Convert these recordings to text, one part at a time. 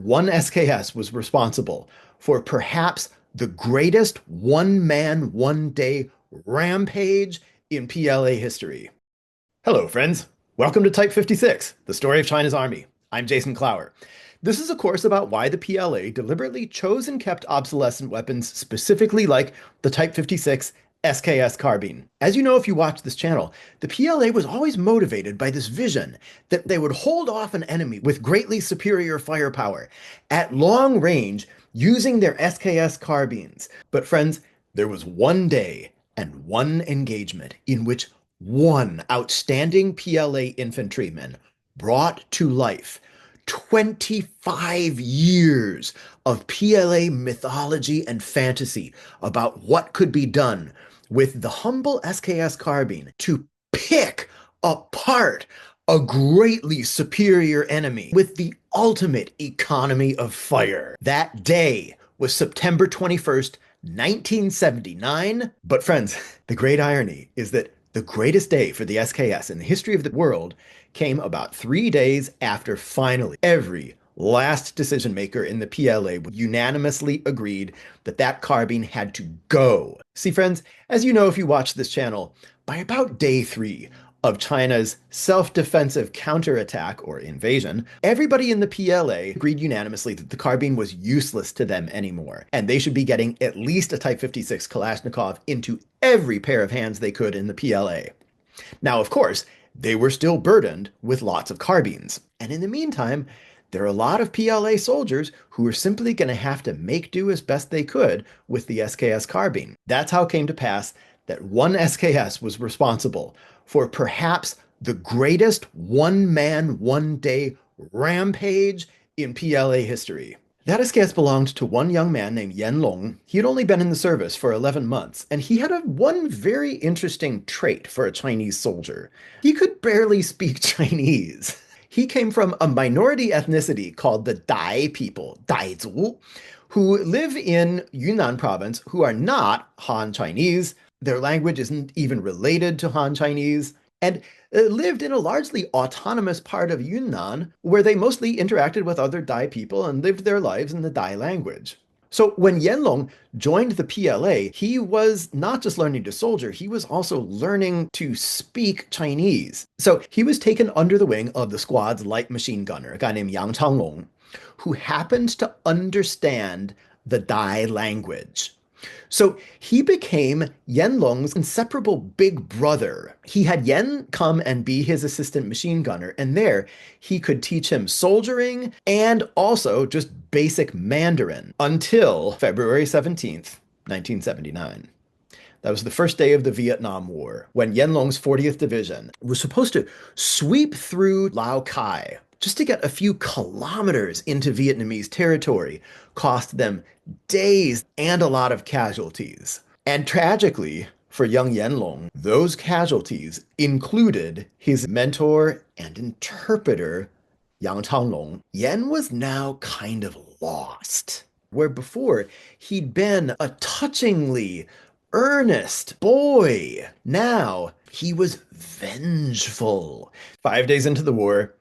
One SKS was responsible for perhaps the greatest one-man, one-day rampage in PLA history. Hello, friends. Welcome to Type 56, the story of China's army. I'm Jason Clower. This is a course about why the PLA deliberately chose and kept obsolescent weapons, specifically like the Type 56 SKS carbine. As you know, if you watch this channel, the PLA was always motivated by this vision that they would hold off an enemy with greatly superior firepower at long range using their SKS carbines. But friends, there was one day and one engagement in which one outstanding PLA infantryman brought to life 25 years of PLA mythology and fantasy about what could be done with the humble SKS carbine to pick apart a greatly superior enemy with the ultimate economy of fire. That day was September 21st, 1979. But friends, the great irony is that the greatest day for the SKS in the history of the world came about 3 days after finally every last decision maker in the PLA unanimously agreed that that carbine had to go. See, friends, as you know if you watch this channel, by about day 3 of China's self-defensive counterattack or invasion, everybody in the PLA agreed unanimously that the carbine was useless to them anymore, and they should be getting at least a Type 56 Kalashnikov into every pair of hands they could in the PLA. Now, of course, they were still burdened with lots of carbines, and in the meantime, there are a lot of PLA soldiers who are simply going to have to make do as best they could with the SKS carbine. That's how it came to pass that one SKS was responsible for perhaps the greatest one-man, one-day rampage in PLA history. That SKS belonged to one young man named Yenlong. He had only been in the service for 11 months, and he had one very interesting trait for a Chinese soldier. He could barely speak Chinese. He came from a minority ethnicity called the Dai people, Daizhu, who live in Yunnan province, who are not Han Chinese. Their language isn't even related to Han Chinese, and lived in a largely autonomous part of Yunnan where they mostly interacted with other Dai people and lived their lives in the Dai language. So when Yenlong joined the PLA, he was not just learning to soldier, he was also learning to speak Chinese. So he was taken under the wing of the squad's light machine gunner, a guy named Yang Changlong, who happened to understand the Dai language. So he became Yenlong's inseparable big brother. He had Yen come and be his assistant machine gunner, and there he could teach him soldiering and also just basic Mandarin until February 17th, 1979. That was the first day of the Vietnam War, when Yenlong's 40th Division was supposed to sweep through Lao Cai. Just to get a few kilometers into Vietnamese territory cost them days and a lot of casualties. And tragically, for young Yenlong, those casualties included his mentor and interpreter, Yang Changlong. Yen was now kind of lost. Where before he'd been a touchingly earnest boy, now he was vengeful. 5 days into the war,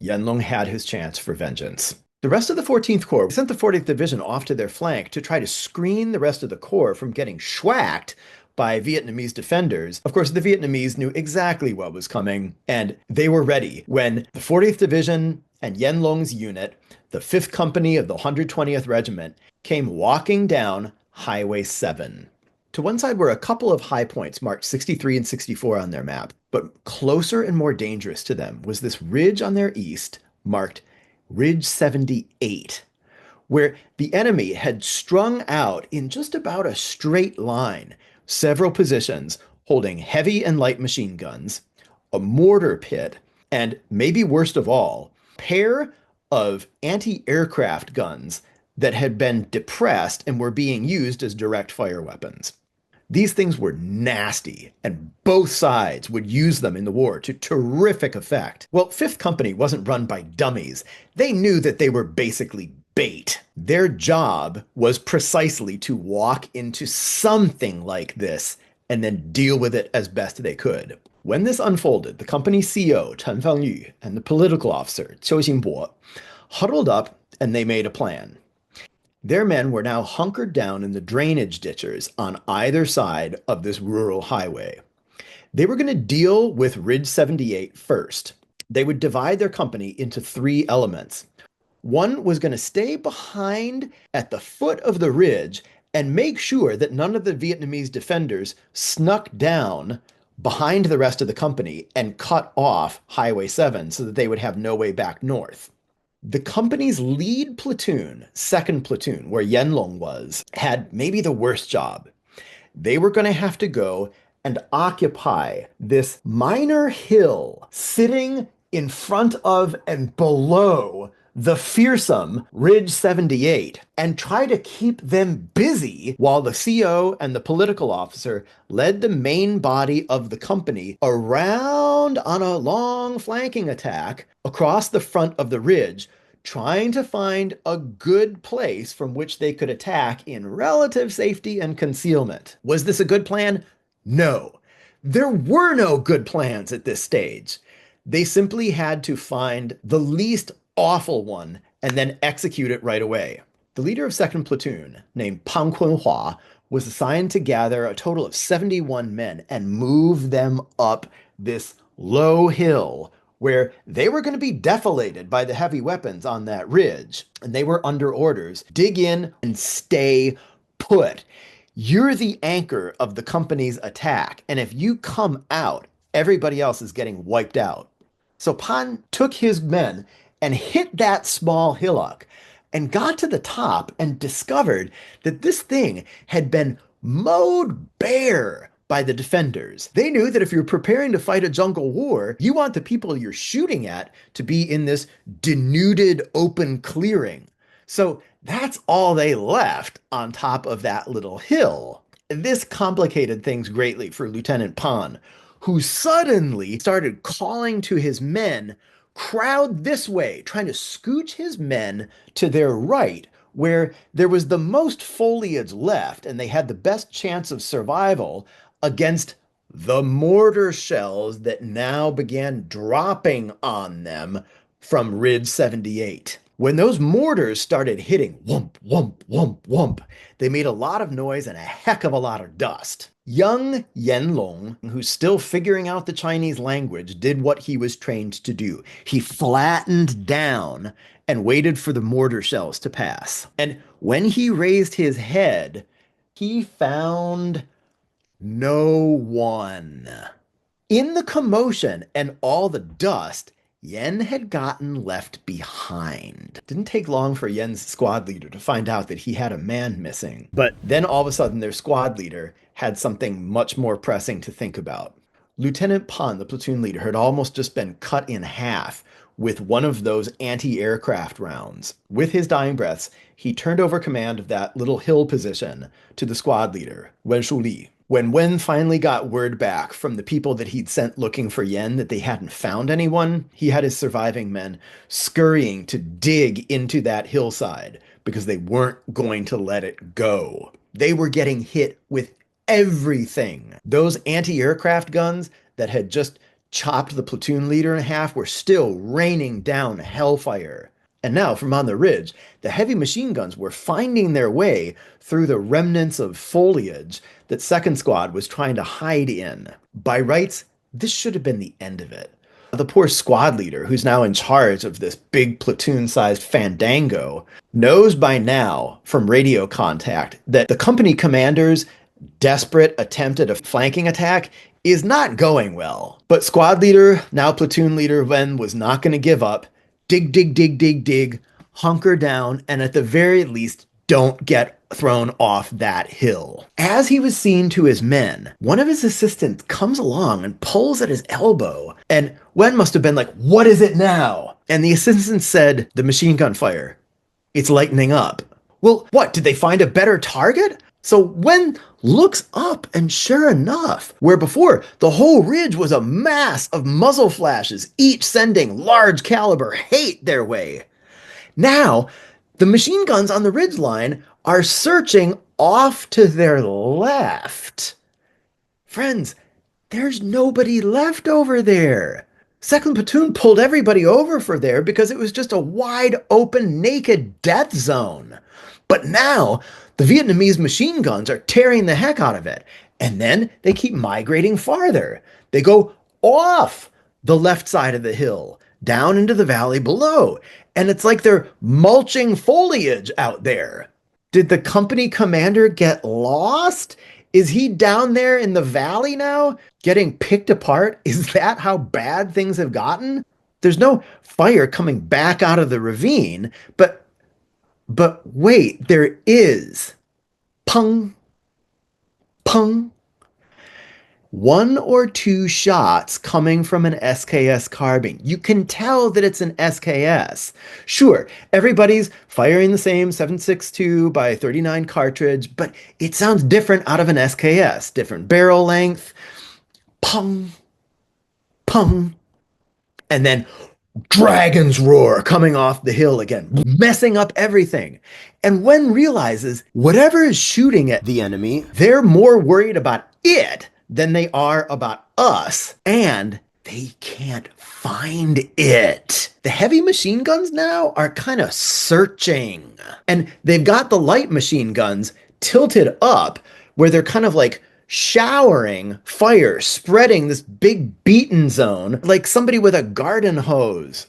Yenlong had his chance for vengeance. The rest of the 14th Corps sent the 40th Division off to their flank to try to screen the rest of the Corps from getting schwacked by Vietnamese defenders. Of course, the Vietnamese knew exactly what was coming, and they were ready when the 40th Division and Yenlong's unit, the 5th Company of the 120th Regiment, came walking down Highway 7. To one side were a couple of high points marked 63 and 64 on their map, but closer and more dangerous to them was this ridge on their east marked Ridge 78, where the enemy had strung out in just about a straight line several positions holding heavy and light machine guns, a mortar pit, and maybe worst of all, a pair of anti-aircraft guns that had been depressed and were being used as direct fire weapons. These things were nasty, and both sides would use them in the war to terrific effect. Well, 5th Company wasn't run by dummies. They knew that they were basically bait. Their job was precisely to walk into something like this and then deal with it as best they could. When this unfolded, the company CO, Chen Fengyu, and the political officer, Qiu Xinbo, huddled up and they made a plan. Their men were now hunkered down in the drainage ditches on either side of this rural highway. They were going to deal with Ridge 78 first. They would divide their company into three elements. One was going to stay behind at the foot of the ridge and make sure that none of the Vietnamese defenders snuck down behind the rest of the company and cut off Highway 7 so that they would have no way back north. The company's lead platoon, second platoon, where Yenlong was, had maybe the worst job. They were going to have to go and occupy this minor hill sitting in front of and below the fearsome Ridge 78 and try to keep them busy while the CO and the political officer led the main body of the company around on a long flanking attack across the front of the ridge, trying to find a good place from which they could attack in relative safety and concealment. Was this a good plan? No. There were no good plans at this stage. They simply had to find the least awful one and then execute it right away. The leader of 2nd Platoon, named Pang Kunhua, was assigned to gather a total of 71 men and move them up this low hill where they were going to be defilated by the heavy weapons on that ridge. And they were under orders: dig in and stay put. You're the anchor of the company's attack, and if you come out, everybody else is getting wiped out. So Pan took his men and hit that small hillock and got to the top and discovered that this thing had been mowed bare by the defenders. They knew that if you're preparing to fight a jungle war, you want the people you're shooting at to be in this denuded open clearing. So that's all they left on top of that little hill. This complicated things greatly for Lieutenant Pan, who suddenly started calling to his men, crowd this way, trying to scooch his men to their right, where there was the most foliage left and they had the best chance of survival against the mortar shells that now began dropping on them from Ridge 78. When those mortars started hitting, whump, whump, whump, whump, they made a lot of noise and a heck of a lot of dust. Young Yenlong, who's still figuring out the Chinese language, did what he was trained to do. He flattened down and waited for the mortar shells to pass. And when he raised his head, he found no one. In the commotion and all the dust, Yen had gotten left behind. It didn't take long for Yen's squad leader to find out that he had a man missing. But then all of a sudden their squad leader had something much more pressing to think about. Lieutenant Pan, the platoon leader, had almost just been cut in half with one of those anti-aircraft rounds. With his dying breaths, he turned over command of that little hill position to the squad leader, Wen Shuli. When Wen finally got word back from the people that he'd sent looking for Yen that they hadn't found anyone, he had his surviving men scurrying to dig into that hillside because they weren't going to let it go. They were getting hit with everything. Those anti-aircraft guns that had just chopped the platoon leader in half were still raining down hellfire. And now, from on the ridge, the heavy machine guns were finding their way through the remnants of foliage that 2nd Squad was trying to hide in. By rights, this should have been the end of it. The poor squad leader, who's now in charge of this big platoon-sized fandango, knows by now from radio contact that the company commander's desperate attempt at a flanking attack is not going well. But squad leader, now platoon leader Wen, was not going to give up. Dig, dig, dig, dig, dig, hunker down, and at the very least, don't get thrown off that hill. As he was seen to his men, one of his assistants comes along and pulls at his elbow, and Wen must have been like, "What is it now?" And the assistant said, "The machine gun fire. It's lightening up." Well, what, did they find a better target? So Wen looks up, and sure enough, where before the whole ridge was a mass of muzzle flashes, each sending large caliber hate their way, now the machine guns on the ridge line are searching off to their left. Friends, there's nobody left over there. Second platoon pulled everybody over for there because it was just a wide open, naked death zone. But now the Vietnamese machine guns are tearing the heck out of it. And then they keep migrating farther. They go off the left side of the hill, down into the valley below. And it's like they're mulching foliage out there. Did the company commander get lost? Is he down there in the valley now, getting picked apart? Is that how bad things have gotten? There's no fire coming back out of the ravine, but wait, there is. Pung, pung. One or two shots coming from an SKS carbine. You can tell that it's an SKS. Sure, everybody's firing the same 7.62 by 39 cartridge, but it sounds different out of an SKS. Different barrel length. Pung, pung. And then dragon's roar coming off the hill again, messing up everything. And Wen realizes whatever is shooting at the enemy, they're more worried about it than they are about us, and they can't find it. The heavy machine guns now are kind of searching, and they've got the light machine guns tilted up where they're kind of like showering fire, spreading this big beaten zone like somebody with a garden hose.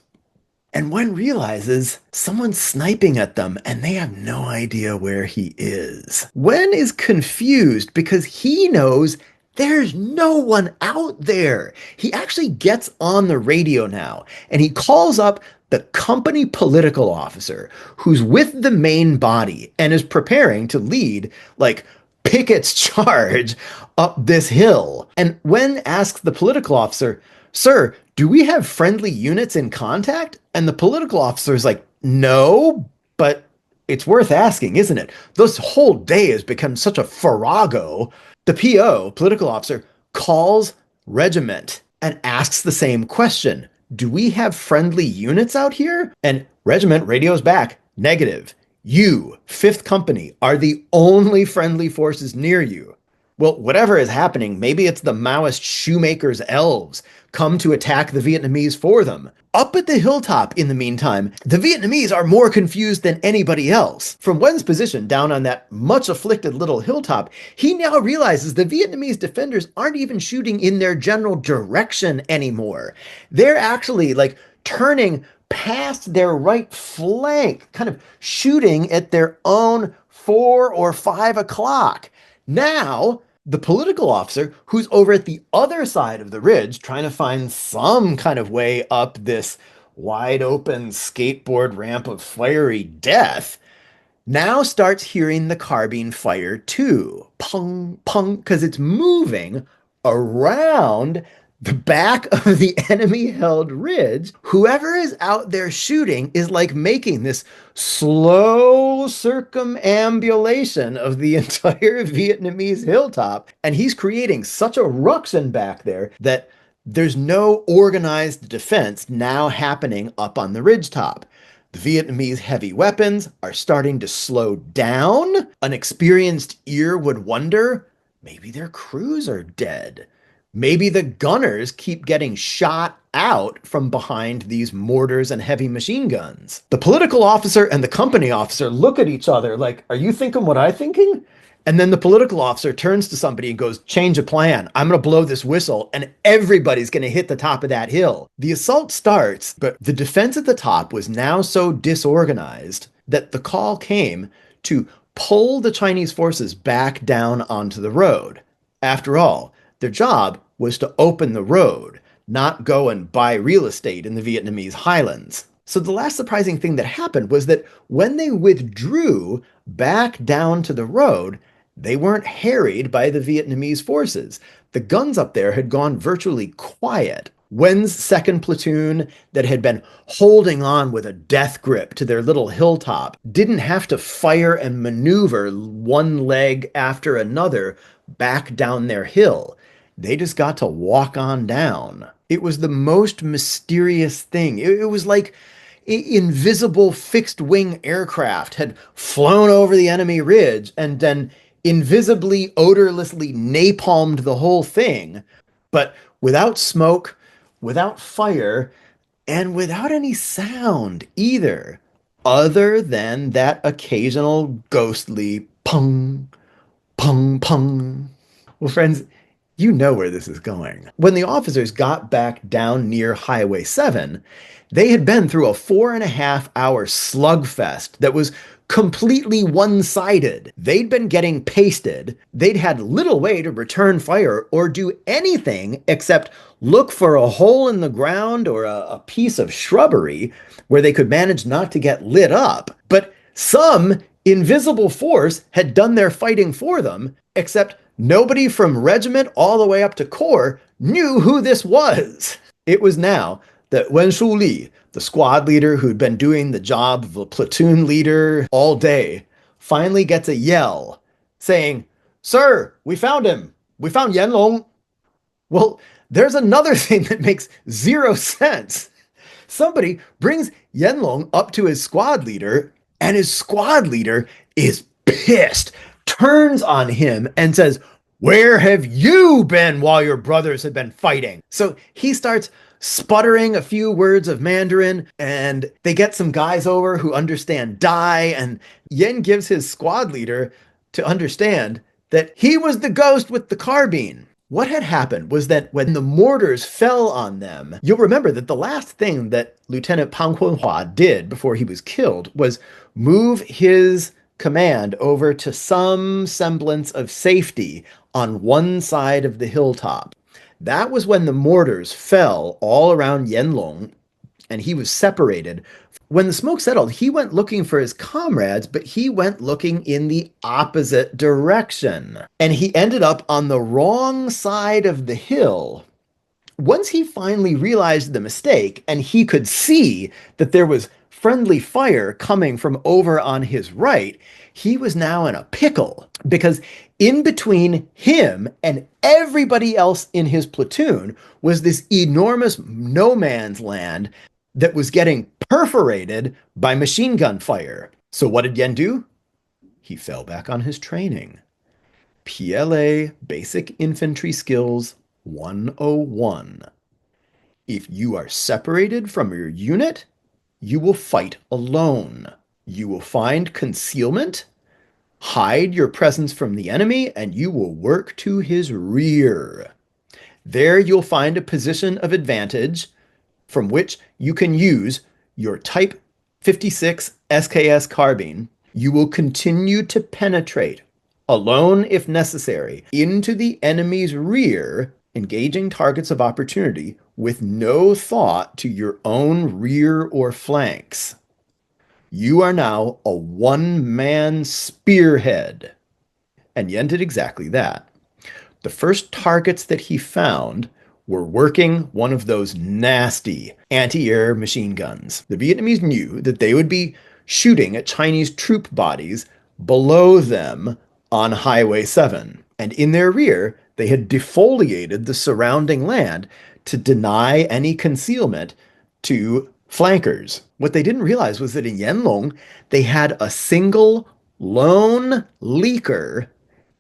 And Wen realizes someone's sniping at them and they have no idea where he is. Wen is confused because he knows there's no one out there. He actually gets on the radio now and he calls up the company political officer who's with the main body and is preparing to lead like Pickett's charge up this hill. And Wen asks the political officer, "Sir, do we have friendly units in contact?" And the political officer is like, "No, but it's worth asking, isn't it? This whole day has become such a farrago." The PO, political officer, calls regiment and asks the same question. "Do we have friendly units out here?" And regiment radios back, "Negative. You, 5th Company, are the only friendly forces near you." Well, whatever is happening, maybe it's the Maoist shoemakers' elves come to attack the Vietnamese for them. Up at the hilltop, in the meantime, the Vietnamese are more confused than anybody else. From Wen's position down on that much afflicted little hilltop, he now realizes the Vietnamese defenders aren't even shooting in their general direction anymore. They're actually like turning past their right flank, kind of shooting at their own 4 or 5 o'clock. Now, the political officer, who's over at the other side of the ridge, trying to find some kind of way up this wide open skateboard ramp of fiery death, now starts hearing the carbine fire too. Pung, pung, because it's moving around the back of the enemy-held ridge. Whoever is out there shooting is like making this slow circumambulation of the entire Vietnamese hilltop, and he's creating such a ruction back there that there's no organized defense now happening up on the ridgetop. The Vietnamese heavy weapons are starting to slow down. An experienced ear would wonder, maybe their crews are dead. Maybe the gunners keep getting shot out from behind these mortars and heavy machine guns. The political officer and the company officer look at each other like, "Are you thinking what I'm thinking?" And then the political officer turns to somebody and goes, "Change of plan. I'm going to blow this whistle and everybody's going to hit the top of that hill." The assault starts, but the defense at the top was now so disorganized that the call came to pull the Chinese forces back down onto the road. After all, their job was to open the road, not go and buy real estate in the Vietnamese highlands. So the last surprising thing that happened was that when they withdrew back down to the road, they weren't harried by the Vietnamese forces. The guns up there had gone virtually quiet. Wen's 2nd platoon that had been holding on with a death grip to their little hilltop didn't have to fire and maneuver one leg after another back down their hill. They just got to walk on down. It was the most mysterious thing. It was like invisible fixed-wing aircraft had flown over the enemy ridge and then invisibly, odorlessly napalmed the whole thing, but without smoke, without fire, and without any sound either, other than that occasional ghostly pung, pung, pung. Well, friends, you know where this is going. When the officers got back down near Highway 7, they had been through a 4.5 hour slugfest that was completely one-sided. They'd been getting pasted. They'd had little way to return fire or do anything except look for a hole in the ground or a piece of shrubbery where they could manage not to get lit up. But some invisible force had done their fighting for them, except nobody from regiment all the way up to corps knew who this was. It was now that Wen Shuli, the squad leader who'd been doing the job of a platoon leader all day, finally gets a yell saying, "Sir, we found him. We found Yenlong." Well, there's another thing that makes zero sense. Somebody brings Yenlong up to his squad leader, and his squad leader is pissed, turns on him and says, "Where have you been while your brothers have been fighting?" So he starts sputtering a few words of Mandarin, and they get some guys over who understand Dai, and Yen gives his squad leader to understand that he was the ghost with the carbine. What had happened was that when the mortars fell on them, you'll remember that the last thing that Lieutenant Pang Hunhua did before he was killed was move his command over to some semblance of safety on one side of the hilltop. That was when the mortars fell all around Yenlong, and he was separated. When the smoke settled, he went looking for his comrades, but he went looking in the opposite direction. And he ended up on the wrong side of the hill. Once he finally realized the mistake, and he could see that there was friendly fire coming from over on his right, he was now in a pickle, because in between him and everybody else in his platoon was this enormous no man's land that was getting perforated by machine gun fire. So what did Yen do? He fell back on his training. PLA Basic Infantry Skills 101. If you are separated from your unit, you will fight alone. You will find concealment, hide your presence from the enemy, and you will work to his rear. There you'll find a position of advantage from which you can use your Type 56 SKS carbine. You will continue to penetrate, alone if necessary, into the enemy's rear, engaging targets of opportunity with no thought to your own rear or flanks. You are now a one-man spearhead. And Yen did exactly that. The first targets that he found were working one of those nasty anti-air machine guns. The Vietnamese knew that they would be shooting at Chinese troop bodies below them on Highway 7. And in their rear, they had defoliated the surrounding land to deny any concealment to flankers. What they didn't realize was that in Yenlong, they had a single lone leaker,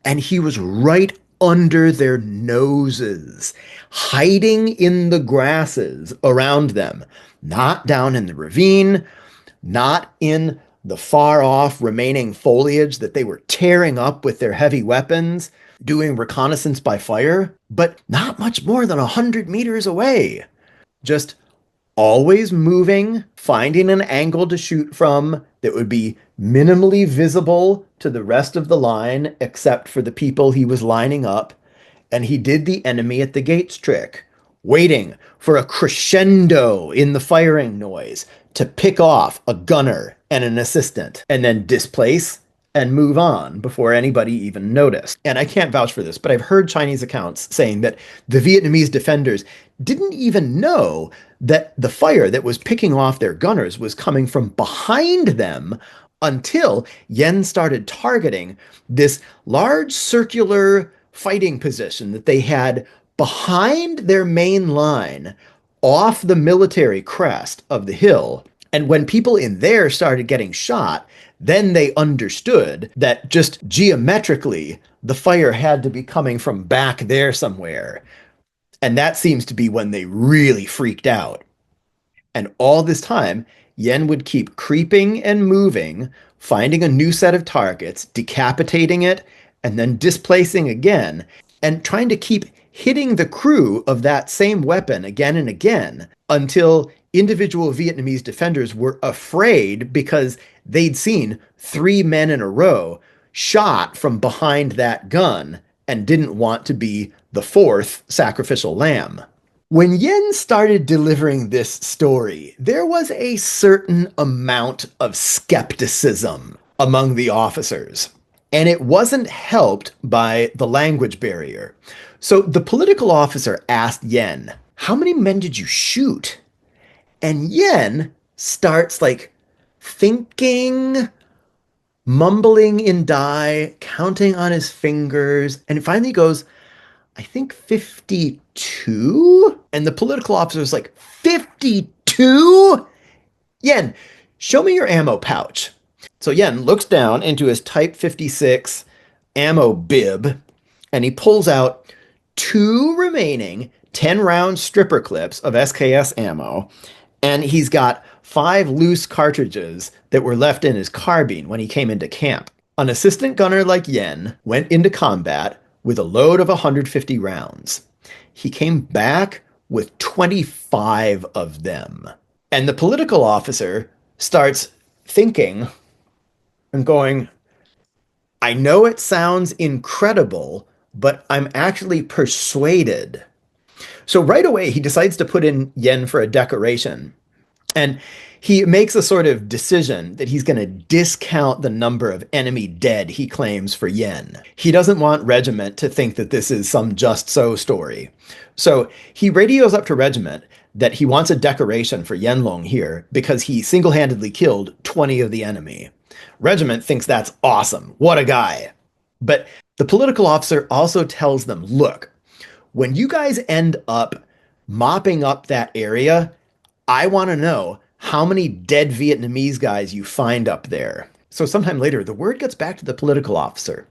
and he was right under their noses, hiding in the grasses around them, not down in the ravine, not in the far-off remaining foliage that they were tearing up with their heavy weapons, doing reconnaissance by fire, but not much more than 100 meters away. Just always moving, finding an angle to shoot from that would be minimally visible to the rest of the line, except for the people he was lining up. And he did the enemy at the gates trick, waiting for a crescendo in the firing noise to pick off a gunner and an assistant, and then displace and move on before anybody even noticed. And I can't vouch for this, but I've heard Chinese accounts saying that the Vietnamese defenders didn't even know that the fire that was picking off their gunners was coming from behind them until Yen started targeting this large circular fighting position that they had behind their main line off the military crest of the hill. And when people in there started getting shot, then they understood that just geometrically, the fire had to be coming from back there somewhere. And that seems to be when they really freaked out. And all this time, Yen would keep creeping and moving, finding a new set of targets, decapitating it, and then displacing again, and trying to keep hitting the crew of that same weapon again and again until individual Vietnamese defenders were afraid because they'd seen three men in a row shot from behind that gun and didn't want to be the fourth sacrificial lamb. When Yen started delivering this story, there was a certain amount of skepticism among the officers, and it wasn't helped by the language barrier. So the political officer asked Yen, "How many men did you shoot?" And Yen starts like thinking, mumbling in Dai, counting on his fingers, and finally goes, "I think 52." And the political officer is like, 52? Yen, show me your ammo pouch. So Yen looks down into his Type 56 ammo bib and he pulls out two remaining 10-round stripper clips of SKS ammo. And he's got 5 loose cartridges that were left in his carbine when he came into camp. An assistant gunner like Yen went into combat with a load of 150 rounds. He came back with 25 of them. And the political officer starts thinking and going, "I know it sounds incredible, but I'm actually persuaded." So right away, he decides to put in Yen for a decoration. And he makes a sort of decision that he's going to discount the number of enemy dead he claims for Yen. He doesn't want Regiment to think that this is some just so story. So he radios up to Regiment that he wants a decoration for Yenlong here because he single-handedly killed 20 of the enemy. Regiment thinks that's awesome. What a guy. But the political officer also tells them, "Look, when you guys end up mopping up that area, I want to know how many dead Vietnamese guys you find up there." So sometime later, the word gets back to the political officer.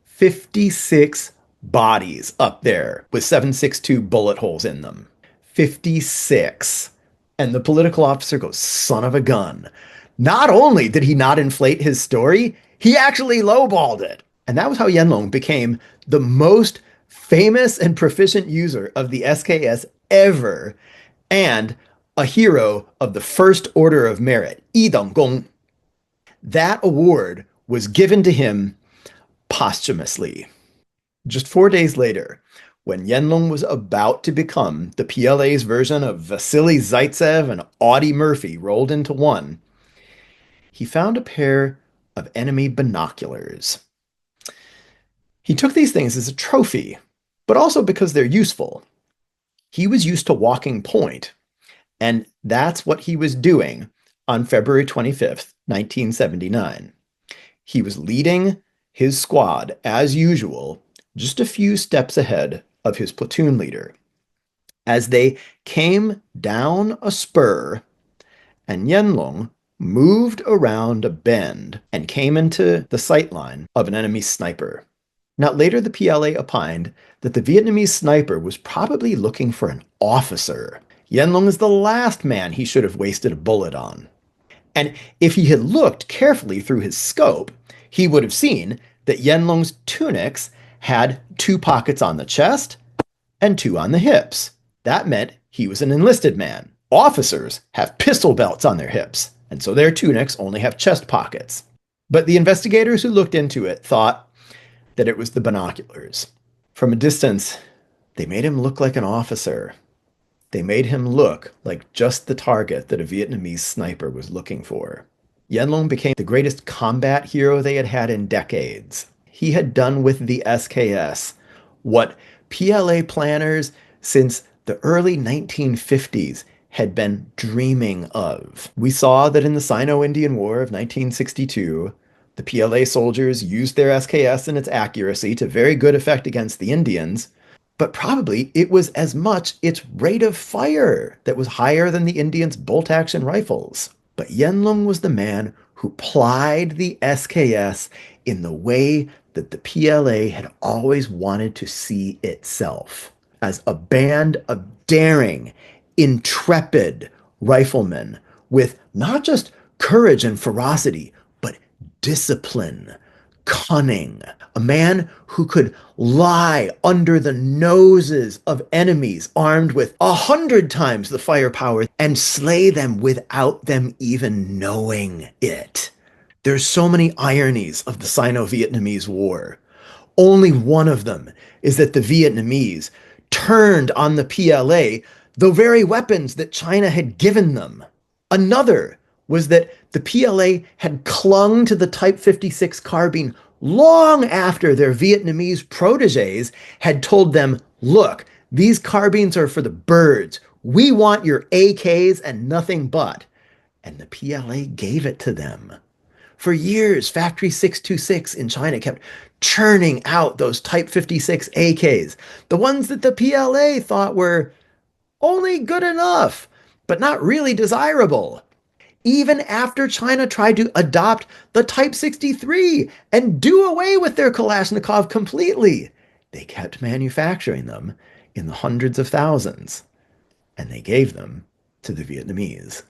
56 bodies up there with 7.62 bullet holes in them. 56. And the political officer goes, "Son of a gun." Not only did he not inflate his story, he actually lowballed it. And that was how Yenlong became the most famous and proficient user of the SKS ever, and a hero of the First Order of Merit, Gong. That award was given to him posthumously. Just 4 days later, when Yenlong was about to become the PLA's version of Vasily Zaitsev and Audie Murphy rolled into one, he found a pair of enemy binoculars. He took these things as a trophy, but also because they're useful. He was used to walking point, and that's what he was doing on February 25th, 1979. He was leading his squad, as usual, just a few steps ahead of his platoon leader. As they came down a spur, and Yenlong moved around a bend and came into the sight line of an enemy sniper. Now, later the PLA opined that the Vietnamese sniper was probably looking for an officer. Yenlong is the last man he should have wasted a bullet on. And if he had looked carefully through his scope, he would have seen that Yenlong's tunics had 2 pockets on the chest and 2 on the hips. That meant he was an enlisted man. Officers have pistol belts on their hips, and so their tunics only have chest pockets. But the investigators who looked into it thought that it was the binoculars. From a distance, they made him look like an officer. They made him look like just the target that a Vietnamese sniper was looking for. Yenlong became the greatest combat hero they had had in decades. He had done with the SKS what PLA planners since the early 1950s had been dreaming of. We saw that in the Sino-Indian War of 1962, the PLA soldiers used their SKS and its accuracy to very good effect against the Indians, but probably it was as much its rate of fire that was higher than the Indians' bolt-action rifles. But Yenlong was the man who plied the SKS in the way that the PLA had always wanted to see itself. as a band of daring, intrepid riflemen with not just courage and ferocity, but discipline, cunning, a man who could lie under the noses of enemies armed with 100 times the firepower and slay them without them even knowing it. There's so many ironies of the Sino-Vietnamese War. Only one of them is that the Vietnamese turned on the PLA the very weapons that China had given them. Another was that the PLA had clung to the Type 56 carbine long after their Vietnamese proteges had told them, look, these carbines are for the birds. We want your AKs and nothing but. And the PLA gave it to them. For years, Factory 626 in China kept churning out those Type 56 AKs, the ones that the PLA thought were only good enough, but not really desirable. Even after China tried to adopt the Type 63 and do away with their Kalashnikov completely, they kept manufacturing them in the hundreds of thousands, and they gave them to the Vietnamese.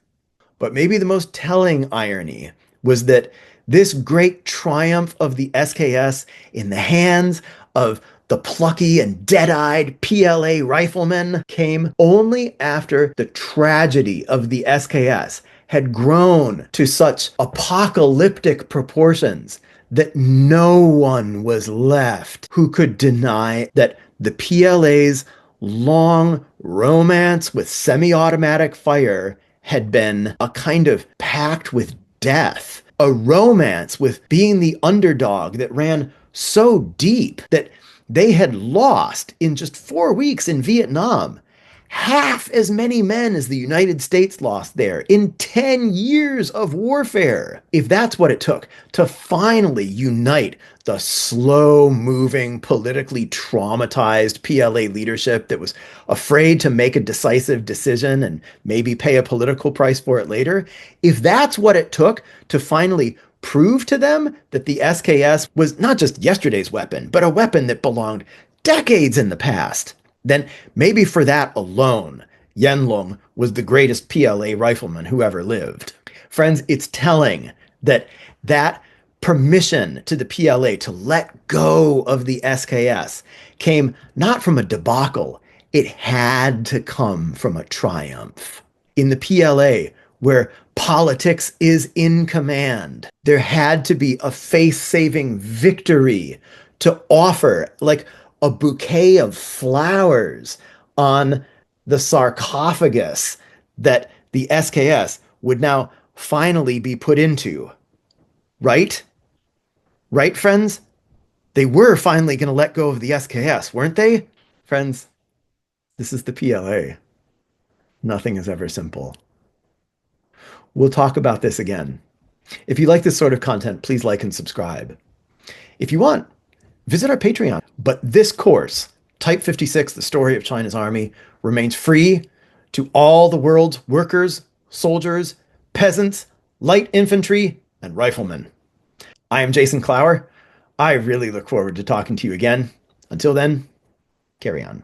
But maybe the most telling irony was that this great triumph of the SKS in the hands of the plucky and dead-eyed PLA riflemen came only after the tragedy of the SKS had grown to such apocalyptic proportions that no one was left who could deny that the PLA's long romance with semi-automatic fire had been a kind of pact with death, a romance with being the underdog that ran so deep that they had lost in just 4 weeks in Vietnam half as many men as the United States lost there in 10 years of warfare. If that's what it took to finally unite the slow-moving, politically traumatized PLA leadership that was afraid to make a decisive decision and maybe pay a political price for it later, if that's what it took to finally prove to them that the SKS was not just yesterday's weapon, but a weapon that belonged decades in the past, then maybe for that alone, Yenlong was the greatest PLA rifleman who ever lived. Friends, it's telling that that permission to the PLA to let go of the SKS came not from a debacle, it had to come from a triumph. In the PLA, where politics is in command, there had to be a face-saving victory to offer, like a bouquet of flowers on the sarcophagus that the SKS would now finally be put into. Right? Right, friends? They were finally going to let go of the SKS, weren't they? Friends, this is the PLA. Nothing is ever simple. We'll talk about this again. If you like this sort of content, please like and subscribe. If you want, visit our Patreon. But this course, Type 56, The Story of China's Army, remains free to all the world's workers, soldiers, peasants, light infantry, and riflemen. I am Jason Clower. I really look forward to talking to you again. Until then, carry on.